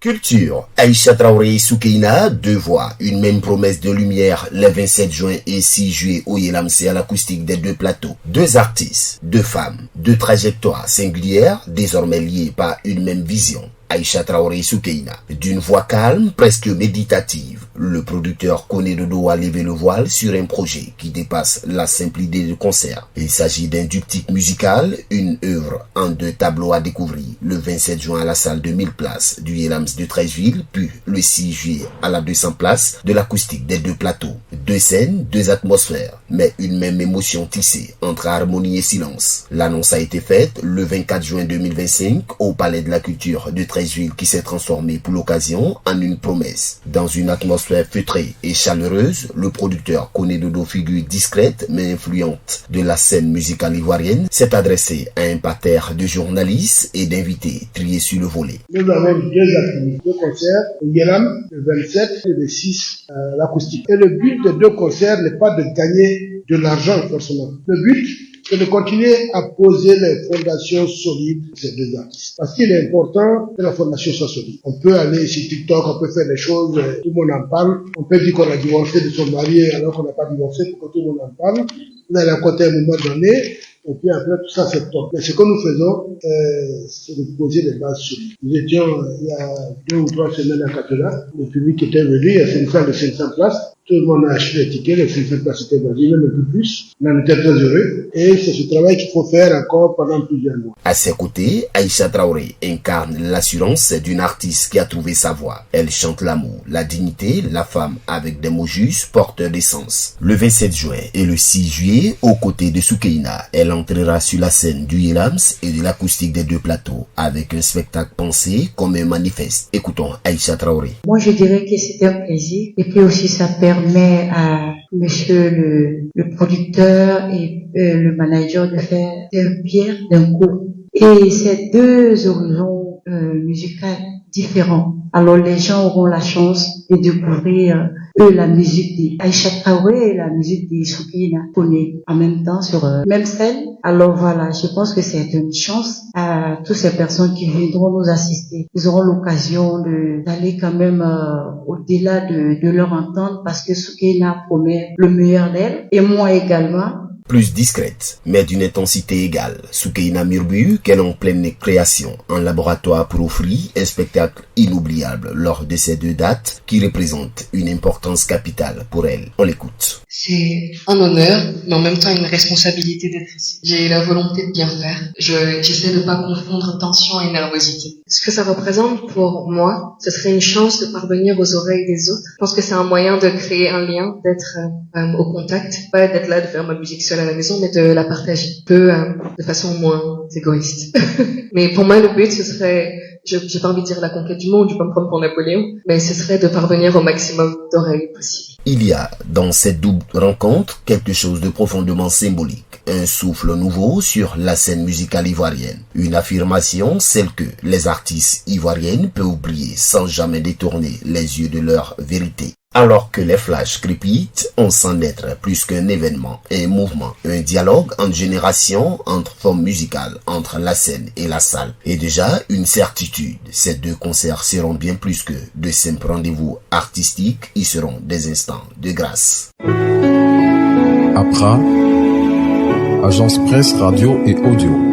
Culture, Aïcha Traoré et Soukeina, deux voix, une même promesse de lumière, les 27 juin et 6 juillet au Yelamse à l'acoustique des deux plateaux. Deux artistes, deux femmes, deux trajectoires singulières, désormais liées par une même vision. Aïcha Traoré et Soukeina, d'une voix calme, presque méditative, le producteur Koné Dodo a levé le voile sur un projet qui dépasse la simple idée de concert. Il s'agit d'un diptyque musical, une œuvre en 2 tableaux à découvrir le 27 juin à la salle de 1000 places du Yelams de Treichville, puis le 6 juillet à la 200 places de l'acoustique des deux plateaux. Deux scènes, deux atmosphères, mais une même émotion tissée entre harmonie et silence. L'annonce a été faite le 24 juin 2025 au Palais de la Culture de Treichville qui s'est transformé pour l'occasion en une promesse. Dans une atmosphère feutrée et chaleureuse, le producteur Koné Dodo, figure discrète mais influente de la scène musicale ivoirienne, s'est adressé à un parterre de journalistes et d'invités triés sur le volet. Nous avons deux activités, deux concerts, au Yelam, le 27 et le 6 à l'acoustique. Et le but de deux concerts n'est pas de gagner de l'argent forcément. Le but, c'est de continuer à poser les fondations solides de ces deux artistes. Parce qu'il est important que la fondation soit solide. On peut aller sur TikTok, on peut faire des choses, tout le monde en parle. On peut dire qu'on a divorcé de son mari alors qu'on n'a pas divorcé pour que tout le monde en parle. On a rencontré à un moment donné, et puis après tout ça c'est top. Mais ce que nous faisons, c'est de poser des bases solides. Nous étions il y a 2 ou 3 semaines à Katela, le public était venu, il y a une salle de 500 places. Tout le monde a acheté les tickets, les 500 places étaient vendues, même un peu plus. On en était très heureux. Et c'est ce travail qu'il faut faire encore pendant plusieurs mois. À ses côtés, Aïcha Traoré incarne l'assurance d'une artiste qui a trouvé sa voix. Elle chante l'amour, la dignité, la femme avec des mots justes, porteurs d'essence. Le 27 juin et le 6 juillet, aux côtés de Soukeina, elle entrera sur la scène du Yelams et de l'acoustique des deux plateaux avec un spectacle pensé comme un manifeste. Écoutons Aïcha Traoré. Moi, je dirais que c'est un plaisir et puis aussi ça permet à monsieur le producteur et le manager de faire une pierre d'un coup. Et c'est deux horizons musicaux différents. Alors les gens auront la chance de découvrir la musique d'Aïcha Traoré et la musique de Soukeina Koné en même temps sur même scène. Alors voilà, je pense que c'est une chance à toutes ces personnes qui viendront nous assister. Ils auront l'occasion d'aller quand même au-delà de leur entendre parce que Soukeina promet le meilleur d'elle et moi également. Plus discrète, mais d'une intensité égale, Soukeina Mirbu, qu'elle en pleine création, en laboratoire pour offrir un spectacle inoubliable lors de ces deux dates qui représentent une importance capitale pour elle. On l'écoute. C'est un honneur, mais en même temps une responsabilité d'être ici. J'ai la volonté de bien faire. J'essaie de pas confondre tension et nervosité. Ce que ça représente pour moi, ce serait une chance de parvenir aux oreilles des autres. Je pense que c'est un moyen de créer un lien, d'être au contact, pas d'être là, de faire ma musique seule à la maison, mais de la partager un peu de façon moins égoïste. Mais pour moi, le but, ce serait, j'ai pas envie de dire la conquête du monde, je vais pas me prendre pour Napoléon, mais ce serait de parvenir au maximum d'oreilles possible. Il y a dans cette double rencontre quelque chose de profondément symbolique, un souffle nouveau sur la scène musicale ivoirienne, une affirmation, celle que les artistes ivoiriennes peuvent oublier sans jamais détourner les yeux de leur vérité. Alors que les flashs crépitent, on sent naître plus qu'un événement, un mouvement, un dialogue entre générations, entre formes musicales, entre la scène et la salle. Et déjà, une certitude, ces deux concerts seront bien plus que de simples rendez-vous artistiques, ils seront des instants de grâce. APRA, Agence Presse, Radio et Audio.